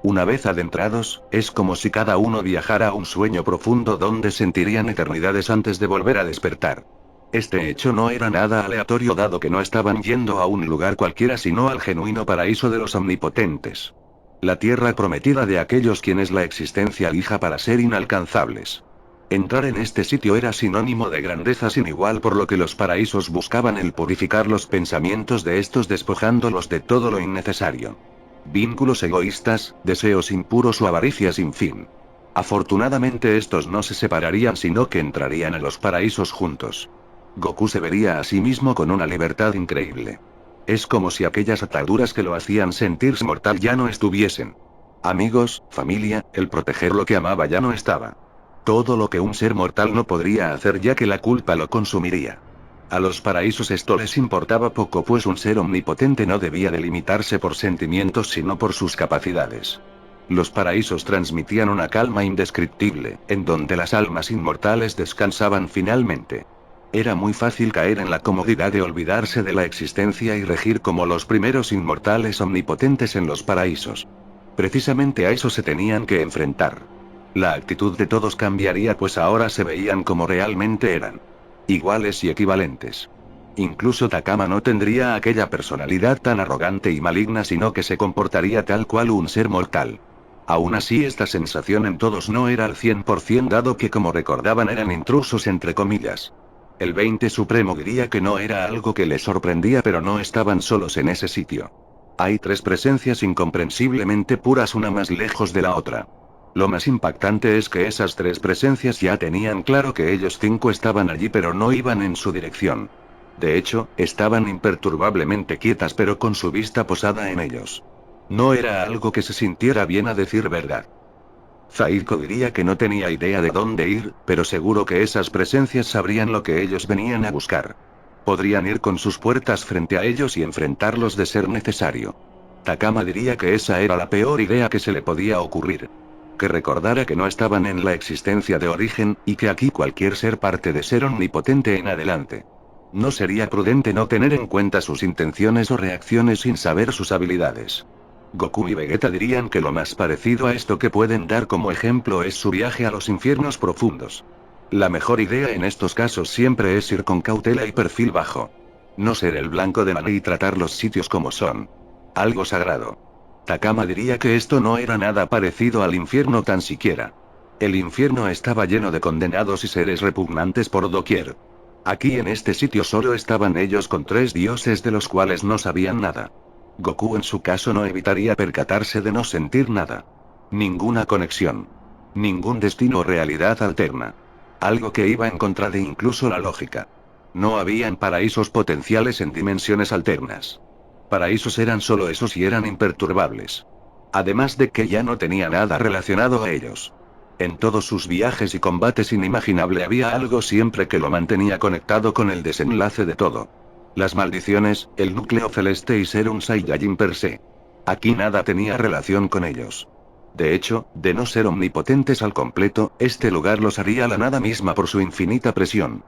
Una vez adentrados, es como si cada uno viajara a un sueño profundo donde sentirían eternidades antes de volver a despertar. Este hecho no era nada aleatorio dado que no estaban yendo a un lugar cualquiera sino al genuino paraíso de los omnipotentes. La tierra prometida de aquellos quienes la existencia elija para ser inalcanzables. Entrar en este sitio era sinónimo de grandeza sin igual por lo que los paraísos buscaban el purificar los pensamientos de estos despojándolos de todo lo innecesario. Vínculos egoístas, deseos impuros o avaricia sin fin. Afortunadamente estos no se separarían sino que entrarían a los paraísos juntos. Goku se vería a sí mismo con una libertad increíble. Es como si aquellas ataduras que lo hacían sentirse mortal ya no estuviesen. Amigos, familia, el proteger lo que amaba ya no estaba. Todo lo que un ser mortal no podría hacer ya que la culpa lo consumiría. A los paraísos esto les importaba poco pues un ser omnipotente no debía delimitarse por sentimientos sino por sus capacidades. Los paraísos transmitían una calma indescriptible, en donde las almas inmortales descansaban finalmente. Era muy fácil caer en la comodidad de olvidarse de la existencia y regir como los primeros inmortales omnipotentes en los paraísos. Precisamente a eso se tenían que enfrentar. La actitud de todos cambiaría pues ahora se veían como realmente eran. Iguales y equivalentes. Incluso Takama no tendría aquella personalidad tan arrogante y maligna sino que se comportaría tal cual un ser mortal. Aún así esta sensación en todos no era al 100% dado que como recordaban eran intrusos entre comillas. El 20 Supremo diría que no era algo que les sorprendía pero no estaban solos en ese sitio. Hay tres presencias incomprensiblemente puras una más lejos de la otra. Lo más impactante es que esas tres presencias ya tenían claro que ellos cinco estaban allí pero no iban en su dirección. De hecho, estaban imperturbablemente quietas pero con su vista posada en ellos. No era algo que se sintiera bien a decir verdad. Zaiko diría que no tenía idea de dónde ir, pero seguro que esas presencias sabrían lo que ellos venían a buscar. Podrían ir con sus puertas frente a ellos y enfrentarlos de ser necesario. Takama diría que esa era la peor idea que se le podía ocurrir. Que recordara que no estaban en la existencia de origen, y que aquí cualquier ser parte de ser omnipotente en adelante. No sería prudente no tener en cuenta sus intenciones o reacciones sin saber sus habilidades. Goku y Vegeta dirían que lo más parecido a esto que pueden dar como ejemplo es su viaje a los infiernos profundos. La mejor idea en estos casos siempre es ir con cautela y perfil bajo. No ser el blanco de maná y tratar los sitios como son. Algo sagrado. Takama diría que esto no era nada parecido al infierno tan siquiera. El infierno estaba lleno de condenados y seres repugnantes por doquier. Aquí en este sitio solo estaban ellos con tres dioses de los cuales no sabían nada. Goku en su caso no evitaría percatarse de no sentir nada. Ninguna conexión. Ningún destino o realidad alterna. Algo que iba en contra de incluso la lógica. No habían paraísos potenciales en dimensiones alternas. Paraísos eran solo esos y eran imperturbables. Además de que ya no tenía nada relacionado a ellos. En todos sus viajes y combates inimaginable había algo siempre que lo mantenía conectado con el desenlace de todo. Las maldiciones, el núcleo celeste y ser un Saiyajin per se. Aquí nada tenía relación con ellos. De hecho, de no ser omnipotentes al completo, este lugar los haría la nada misma por su infinita presión.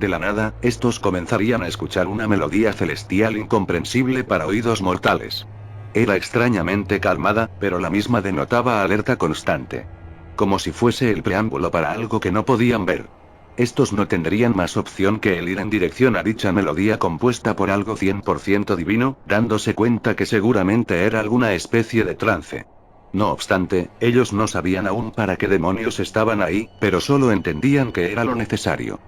De la nada, estos comenzarían a escuchar una melodía celestial incomprensible para oídos mortales. Era extrañamente calmada, pero la misma denotaba alerta constante. Como si fuese el preámbulo para algo que no podían ver. Estos no tendrían más opción que el ir en dirección a dicha melodía compuesta por algo 100% divino, dándose cuenta que seguramente era alguna especie de trance. No obstante, ellos no sabían aún para qué demonios estaban ahí, pero solo entendían que era lo necesario.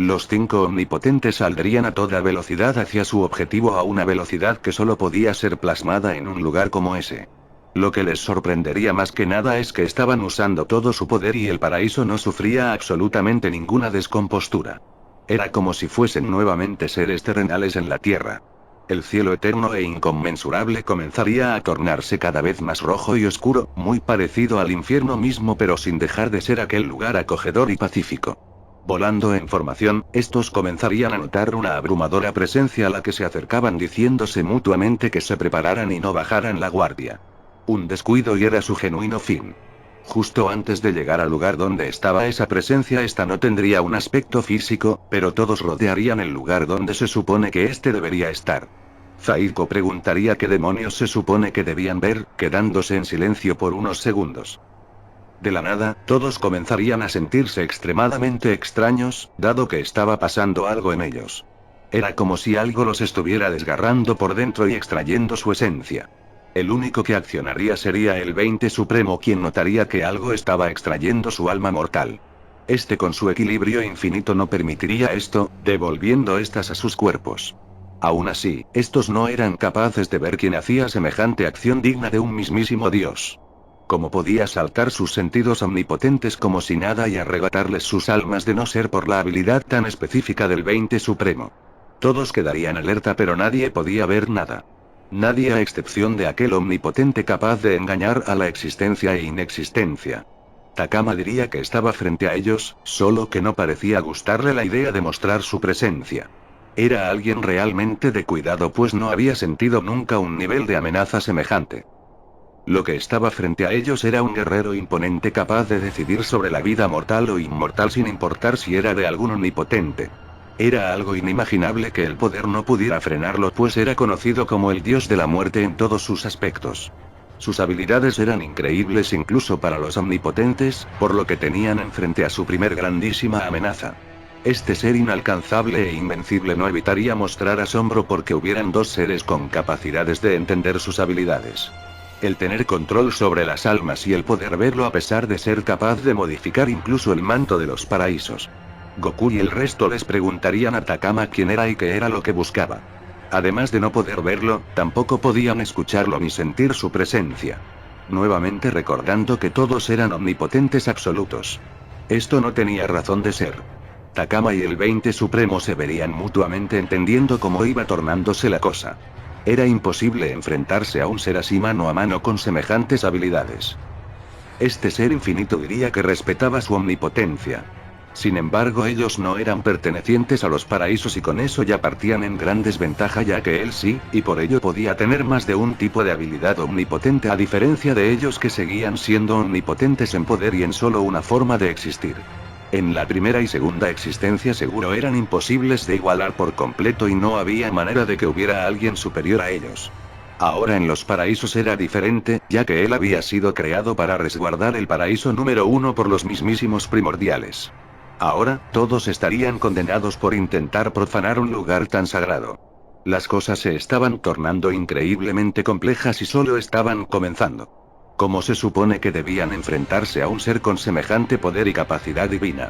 Los cinco omnipotentes saldrían a toda velocidad hacia su objetivo a una velocidad que solo podía ser plasmada en un lugar como ese. Lo que les sorprendería más que nada es que estaban usando todo su poder y el paraíso no sufría absolutamente ninguna descompostura. Era como si fuesen nuevamente seres terrenales en la tierra. El cielo eterno e inconmensurable comenzaría a tornarse cada vez más rojo y oscuro, muy parecido al infierno mismo pero sin dejar de ser aquel lugar acogedor y pacífico. Volando en formación, estos comenzarían a notar una abrumadora presencia a la que se acercaban diciéndose mutuamente que se prepararan y no bajaran la guardia. Un descuido y era su genuino fin. Justo antes de llegar al lugar donde estaba esa presencia, esta no tendría un aspecto físico, pero todos rodearían el lugar donde se supone que este debería estar. Zaiko preguntaría qué demonios se supone que debían ver, quedándose en silencio por unos segundos. De la nada, todos comenzarían a sentirse extremadamente extraños, dado que estaba pasando algo en ellos. Era como si algo los estuviera desgarrando por dentro y extrayendo su esencia. El único que accionaría sería el 20 Supremo, quien notaría que algo estaba extrayendo su alma mortal. Este con su equilibrio infinito no permitiría esto, devolviendo estas a sus cuerpos. Aún así, estos no eran capaces de ver quién hacía semejante acción digna de un mismísimo dios. ¿Cómo podía saltar sus sentidos omnipotentes como si nada y arrebatarles sus almas de no ser por la habilidad tan específica del 20 Supremo? Todos quedarían alerta, pero nadie podía ver nada. Nadie a excepción de aquel omnipotente capaz de engañar a la existencia e inexistencia. Takama diría que estaba frente a ellos, solo que no parecía gustarle la idea de mostrar su presencia. Era alguien realmente de cuidado, pues no había sentido nunca un nivel de amenaza semejante. Lo que estaba frente a ellos era un guerrero imponente capaz de decidir sobre la vida mortal o inmortal sin importar si era de algún omnipotente. Era algo inimaginable que el poder no pudiera frenarlo, pues era conocido como el dios de la muerte en todos sus aspectos. Sus habilidades eran increíbles incluso para los omnipotentes, por lo que tenían enfrente a su primer grandísima amenaza. Este ser inalcanzable e invencible no evitaría mostrar asombro porque hubieran dos seres con capacidades de entender sus habilidades. El tener control sobre las almas y el poder verlo a pesar de ser capaz de modificar incluso el manto de los paraísos. Goku y el resto les preguntarían a Takama quién era y qué era lo que buscaba. Además de no poder verlo, tampoco podían escucharlo ni sentir su presencia. Nuevamente recordando que todos eran omnipotentes absolutos. Esto no tenía razón de ser. Takama y el 20 Supremo se verían mutuamente entendiendo cómo iba tornándose la cosa. Era imposible enfrentarse a un ser así mano a mano con semejantes habilidades. Este ser infinito diría que respetaba su omnipotencia. Sin embargo, ellos no eran pertenecientes a los paraísos y con eso ya partían en gran desventaja, ya que él sí, y por ello podía tener más de un tipo de habilidad omnipotente a diferencia de ellos que seguían siendo omnipotentes en poder y en solo una forma de existir. En la primera y segunda existencia seguro eran imposibles de igualar por completo y no había manera de que hubiera alguien superior a ellos. Ahora en los paraísos era diferente, ya que él había sido creado para resguardar el paraíso número 1 por los mismísimos primordiales. Ahora, todos estarían condenados por intentar profanar un lugar tan sagrado. Las cosas se estaban tornando increíblemente complejas y solo estaban comenzando. ¿Cómo se supone que debían enfrentarse a un ser con semejante poder y capacidad divina?